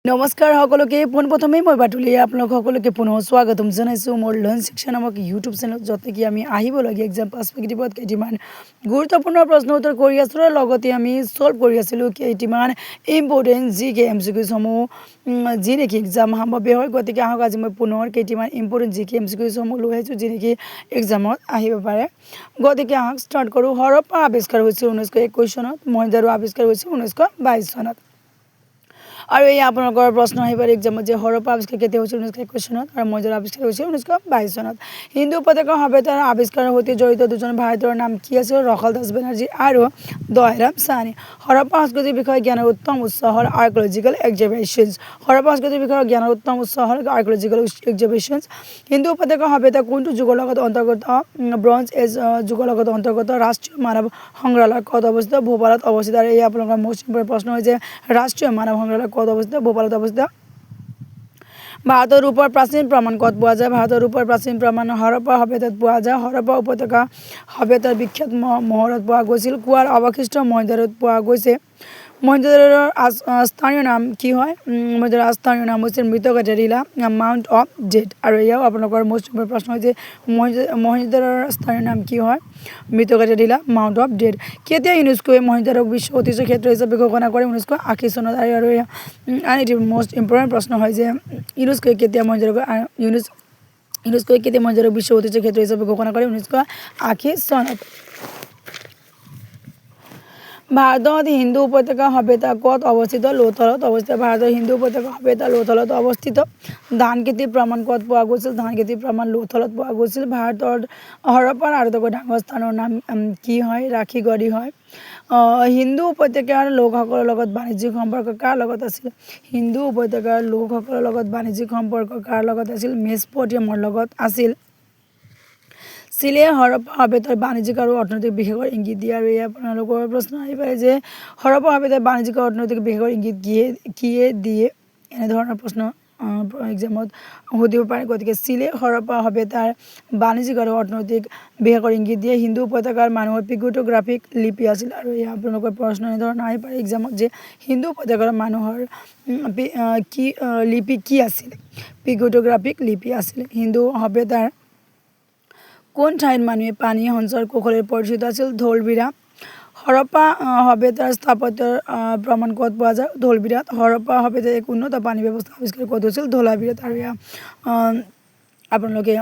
নমস্কাৰ সকলোকে পোনপ্ৰথমেই মই বাটুলি আপোনালোক সকলোকে পুনৰ স্বাগতম জনাইছোঁ মোৰ লাৰ্ণ শিক্ষা নামক ইউটিউব চেনেলত য'তে কি আমি আহিবলগীয়া এক্সাম পাৰ্চপেক্টিভত কেইটিমান গুৰুত্বপূৰ্ণ প্ৰশ্ন উত্তৰ কৰি আছিলোঁ আৰু লগতে আমি সলভ কৰি আছিলোঁ কেইটিমান ইম্পৰ্টেণ্ট জিকে এমচিকিউসমূহ যি নেকি এক্সাম সম্ভাৱ্য হয়। গতিকে আহক আজি মই পুনৰ কেইটিমান ইম্পৰ্টেণ্ট জিকে এমচিকিউসমূহ লৈ আহিছোঁ যি নেকি এক্সামত আহিব পাৰে। গতিকে আহক ষ্টাৰ্ট কৰোঁ। হৰপ্পা আৱিষ্কাৰ হৈছিল 1921 চনত, মহেঞ্জোদাৰো আৱিষ্কাৰ হৈছিল 1922 চনত। আৰু এই আপোনালোকৰ প্ৰশ্ন আহিব এক্সামত যে হৰপ্পা আৱিষ্কাৰ কেতিয়া হৈছিল 1921 চনত আৰু মহেঞ্জোদাৰো আৱিষ্কাৰ হৈছিল 1922 চনত। হিন্দু উপত্যকা সভ্যতাৰ আৱিষ্কাৰৰ সৈতে জড়িত দুজন ভাৰতীয়ৰ নাম কি আছিল? ৰখাল দাস বেনাৰ্জী আৰু দয়াৰাম সাহানী। হৰপ্পা সংস্কৃতিৰ বিষয়ে জ্ঞানৰ উত্তম উৎস হ'ল আৰ্কিঅলজিকেল এক্সিবিশ্যনছ। হৰপ্পা সংস্কৃতিৰ বিষয়ে জ্ঞানৰ উত্তম উৎস হ'ল আৰ্কিঅলজিকেল এক্সিবিশ্যনছ। হিন্দু উপত্যকা সভ্যতা কোনটো যুগৰ লগত অন্তৰ্গত? ব্ৰঞ্জ এজ যুগৰ লগত অন্তৰ্গত। ৰাষ্ট্ৰীয় মানৱ সংগ্ৰহালয় ক'ত অৱস্থিত? ভূপালত অৱস্থিত। আৰু এই আপোনালোকৰ মোষ্ট ইম্পৰ্টেণ্ট প্ৰশ্ন হৈছে ৰাষ্ট্ৰীয় মানৱ সংগ্ৰহালয় ক'ত অৱস্থিত? ভূপালত অৱস্থিত। ভাৰতৰ ৰূপৰ প্ৰাচীন প্ৰমাণ ক'ত পোৱা যায়? ভাৰতৰ ৰূপৰ প্ৰাচীন প্ৰমাণ হৰপ্পা সভ্যতাত পোৱা যায়। হৰপ্পা উপত্যকা সভ্যতাৰ বিখ্যাত মহৰত পোৱা গৈছিল। কুৱাৰ অৱশিষ্ট মহেঞ্জোদাৰোত পোৱা গৈছে। মহেঞ্জোদাৰোৰ স্থানীয় নাম কি হয়? মহেঞ্জোদাৰোৰ স্থানীয় নাম হৈছে মৃতঘাটে টিলা, মাউণ্ট অফ ডেড। আৰু এয়াও আপোনালোকৰ মোষ্ট ইম্পৰ্টেণ্ট প্ৰশ্ন হৈছে মহেঞ্জোদাৰোৰ স্থানীয় নাম কি হয়? মৃতঘাটে টিলা, মাউণ্ট অফ ডেড। কেতিয়া ইউনেস্কোৱে মহেঞ্জোদাৰোক বিশ্ব ঐতিহ্য ক্ষেত্ৰ হিচাপে ঘোষণা কৰে? 1980 চনত। আৰু এটি মোষ্ট ইম্পৰ্টেণ্ট প্ৰশ্ন হয় যে ইউনেস্কোৱে কেতিয়া মহেঞ্জোদাৰোক বিশ্ব ঐতিহ্য ক্ষেত্ৰ হিচাপে ঘোষণা কৰে? 1980 চনত। ভাৰতত হিন্দু উপত্যকা সভ্যতা ক'ত অৱস্থিত? লোথালত অৱস্থিত। ভাৰতৰ হিন্দু উপত্যকা সভ্যতা লোথালত অৱস্থিত। ধান খেতিৰ প্ৰমাণ ক'ত পোৱা গৈছিল? ধান খেতিৰ প্ৰমাণ লোথালত পোৱা গৈছিল। ভাৰতৰ হৰপ্পাৰ আটাইতকৈ ডাঙৰ স্থানৰ নাম কি হয়? ৰাখিগড়ি হয়। হিন্দু উপত্যকাৰ লোকসকলৰ লগত বাণিজ্যিক সম্পৰ্ক কাৰ লগত আছিল? হিন্দু উপত্যকাৰ লোকসকলৰ লগত বাণিজ্যিক সম্পৰ্ক কাৰ লগত আছিল? মেছপটেমিয়াৰ লগত আছিল। চিলিয়ে হৰপ্পা সভ্যতাৰ বাণিজ্যিক আৰু অৰ্থনৈতিক বিকাশৰ ইংগিত দিয়ে। আৰু এয়া আপোনালোকৰ প্ৰশ্ন আহি পাৰে যে হৰপ্পা সভ্যতাৰ বাণিজ্যিক আৰু অৰ্থনৈতিক বিকাশৰ ইংগিত কিয়ে দিয়ে? এনেধৰণৰ প্ৰশ্ন এক্সামত সুধিব পাৰে। গতিকে চিলিয়ে হৰপ্পা সভ্যতাৰ বাণিজ্যিক আৰু অৰ্থনৈতিক বিকাশৰ ইংগিত দিয়ে। হিন্দু উপত্যকাৰ মানুহৰ পিকটোগ্ৰাফিক লিপি আছিল। আৰু এয়া আপোনালোকৰ প্ৰশ্ন এনেধৰণৰ আহি পাৰে এক্সামত যে হিন্দু উপত্যকাৰ মানুহৰ লিপি কি আছিল? পিকটোগ্ৰাফিক লিপি আছিল। হিন্দু সভ্যতাৰ কোন ঠাইত মানুহে পানী সঞ্চয়ৰ কৌশলেৰে পৰিচিত আছিল? ঢোলবিৰা। হৰপ্পা সভ্যতাৰ স্থাপত্যৰ প্ৰমাণ ক'ত পোৱা যায়? ঢোলবিৰাত। হৰপ্পা সভ্যতাৰ এক উন্নত পানী ব্যৱস্থা আৱিষ্কাৰ ক'ত হৈছিল? ধোলাবিৰাত। আৰু এয়া আপোনালোকে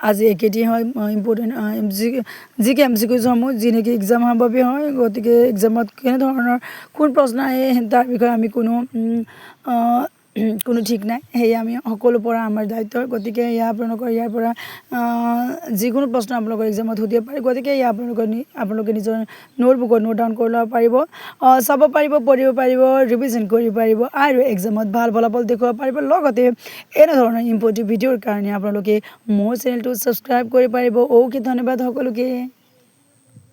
আজি একেটি হয় ইম্পৰ্টেণ্ট জিকে এমচিকিউসমূহ যি নেকি এক্সাম সম্ভাৱ্য হয়। গতিকে এক্সামত কেনেধৰণৰ কোন প্ৰশ্ন আহে তাৰ বিষয়ে আমি কোনো ঠিক নাই। সেয়ে আমি সকলো পৰা আমাৰ দায়িত্ব। গতিকে এয়া আপোনালোকৰ ইয়াৰ পৰা যিকোনো প্ৰশ্ন আপোনালোকৰ এক্সামত সুধিব পাৰে। গতিকে এয়া আপোনালোকে নিজৰ নোটবুকত নোট ডাউন কৰি ল'ব পাৰিব, চাব পাৰিব, পঢ়িব পাৰিব, ৰিভিজন কৰিব পাৰিব আৰু এক্সামত ভাল ফলাফল দেখুৱাব পাৰিব। লগতে এনেধৰণৰ ইম্পৰ্টেণ্ট ভিডিঅ'ৰ কাৰণে আপোনালোকে মোৰ চেনেলটো ছাবস্ক্ৰাইব কৰিব পাৰিব। অ'কে, ধন্যবাদ সকলোকে।